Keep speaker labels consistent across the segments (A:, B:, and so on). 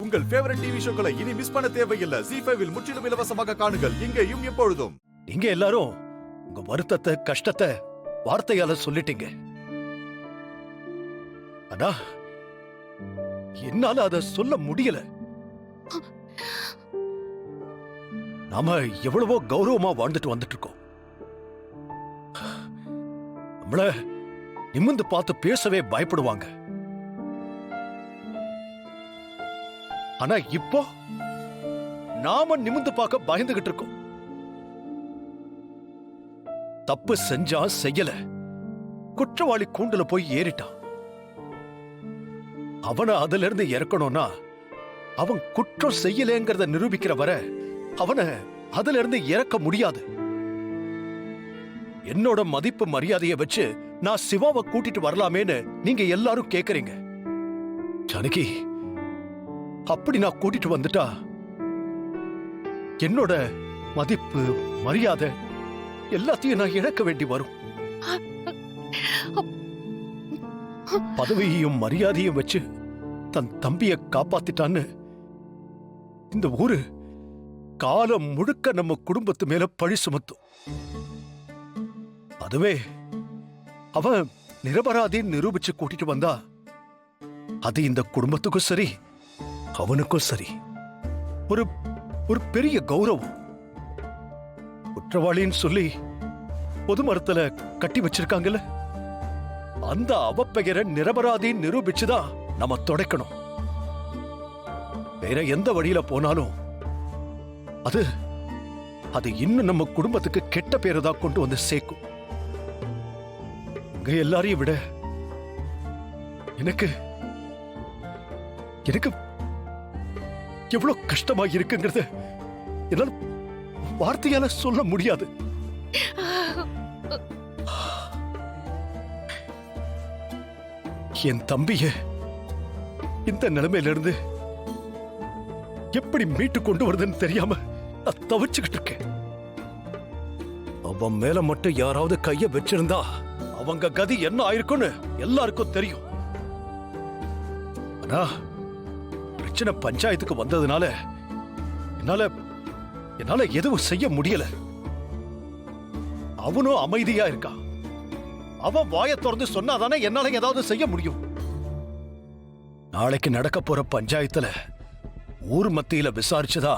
A: உங்கள் favourite TV ஷோக்களை இனி miss பண்ண தேவையில்லை. ZEE5 இல் முற்றிலும் இலவசமாக காணுங்கள். இங்கேயும் எப்பொழுதும்.
B: இங்க எல்லாரும் உங்க வருத்தத்தை கஷ்டத்தை வார்த்தையால சொல்லிட்டீங்க. ஆனா என்னால அத சொல்ல முடியல. நாம எவ்வளவோ கௌரவமா வாழ்ந்துட்டு வந்துட்டு இருக்கோம். நம்மள நிமிர்ந்து பார்த்து பேசவே பயப்படுவாங்க. ஆனா இப்போ நாம நிமிர்ந்து பார்க்க பயந்துகிட்டு இருக்கோம். தப்பு செஞ்சா செய்யல, குற்றவாளி கூண்டுல போய் ஏறிட்டான். அவனை அதுல இருந்து இறக்கணும்னா அவன் குற்றம் செய்யலங்கிறத நிரூபிக்கிற வரை அவனை அதுல இருந்து இறக்க முடியாது. என்னோட மதிப்பு மரியாதையை வச்சு நான் சிவாவை கூட்டிட்டு வரலாமேன்னு நீங்க எல்லாரும் கேக்குறீங்க. ஜானகி, அப்படி நான் கூட்டிட்டு வந்துட்டா என்னோட மதிப்பு மரியாதை எல்லாத்தையும் நான் இழக்க வேண்டி வரும். பதவியையும் மரியாதையும் வச்சு தன் தம்பிய காப்பாத்திட்டான்னு இந்த ஊரு காலம் முழுக்க நம்ம குடும்பத்து மேல பழி சுமத்தும். அதுவே அவன் நிரபராதி நிரூபிச்சு கூட்டிட்டு வந்தா அது இந்த குடும்பத்துக்கும் சரி அவனுக்கும் சரி ஒரு ஒரு பெரிய கௌரவம். குற்றவாளின்னு சொல்லி பொது மரத்துல கட்டி வச்சிருக்காங்கல்ல, அந்த அவப்பெயரை நிரபராதி நிரூபிச்சுதான் நம்ம தொடைக்கணும். வேற எந்த வழியில போனாலும் அது அது இன்னும் நம்ம குடும்பத்துக்கு கெட்ட பேரை தான் கொண்டு வந்து சேர்க்கும். உங்க எல்லாரையும் விட எனக்கு எனக்கு எவ்வளவு கஷ்டமா இருக்குங்கிறத என்னால வார்த்தையால சொல்ல முடியாது. என் தம்பிய இந்த நிலைமையில இருந்து எப்படி மீட்டு கொண்டு வருதுன்னு தெரியாம நான் தவிச்சுக்கிட்டு இருக்கேன். அவன் மேல மட்டும் யாராவது கைய வச்சிருந்தா அவங்க கதி என்ன ஆயிருக்கும்னு எல்லாருக்கும் தெரியும். ஆனா பிரச்சனை பஞ்சாயத்துக்கு வந்ததுனால என்னால எதுவும் செய்ய முடியல. அவனும் அமைதியா இருக்கான். அவன் வாயை திறந்து சொன்னாதானே என்னால ஏதாவது செய்ய முடியும். நாளைக்கு நடக்க போற பஞ்சாயத்துல ஊர் மத்தியில விசாரிச்சதா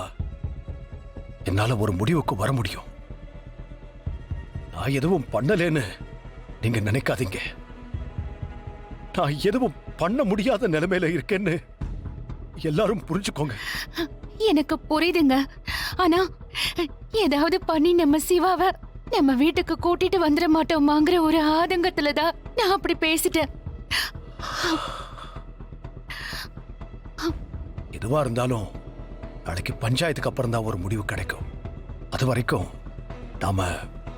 B: என்னால ஒரு முடிவுக்கு வர முடியும். நான் எதுவும் பண்ணலேன்னு நீங்க நினைக்காதீங்க. நான் எதுவும் பண்ண முடியாத நிலைமையில இருக்கேன்னு எல்லாரும் புரிஞ்சுக்கோங்க.
C: எனக்கு புரியுதுங்க. ஆனா ஏதாவது பண்ணி நம்ம சிவாவை நம்ம வீட்டுக்கு கூட்டிட்டு வந்துட மாட்டோமாங்கிற ஒரு ஆதங்கத்துலதான் நான் அப்படி பேசிட்டேன்.
B: எதுவா இருந்தாலும் நாளைக்கு பஞ்சாயத்துக்கு அப்புறம் தான் ஒரு முடிவு கிடைக்கும். அது வரைக்கும் நாம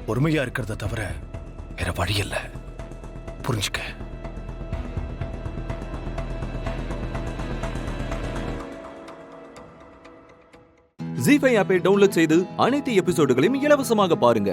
B: பொறுமையா இருக்கிறத தவிர வேற வழி இல்ல. புரிஞ்சுக்க.
D: ZEE5 ஆப்பை டவுன்லோட் செய்து அனைத்து எபிசோடுகளையும் இலவசமாக பாருங்க.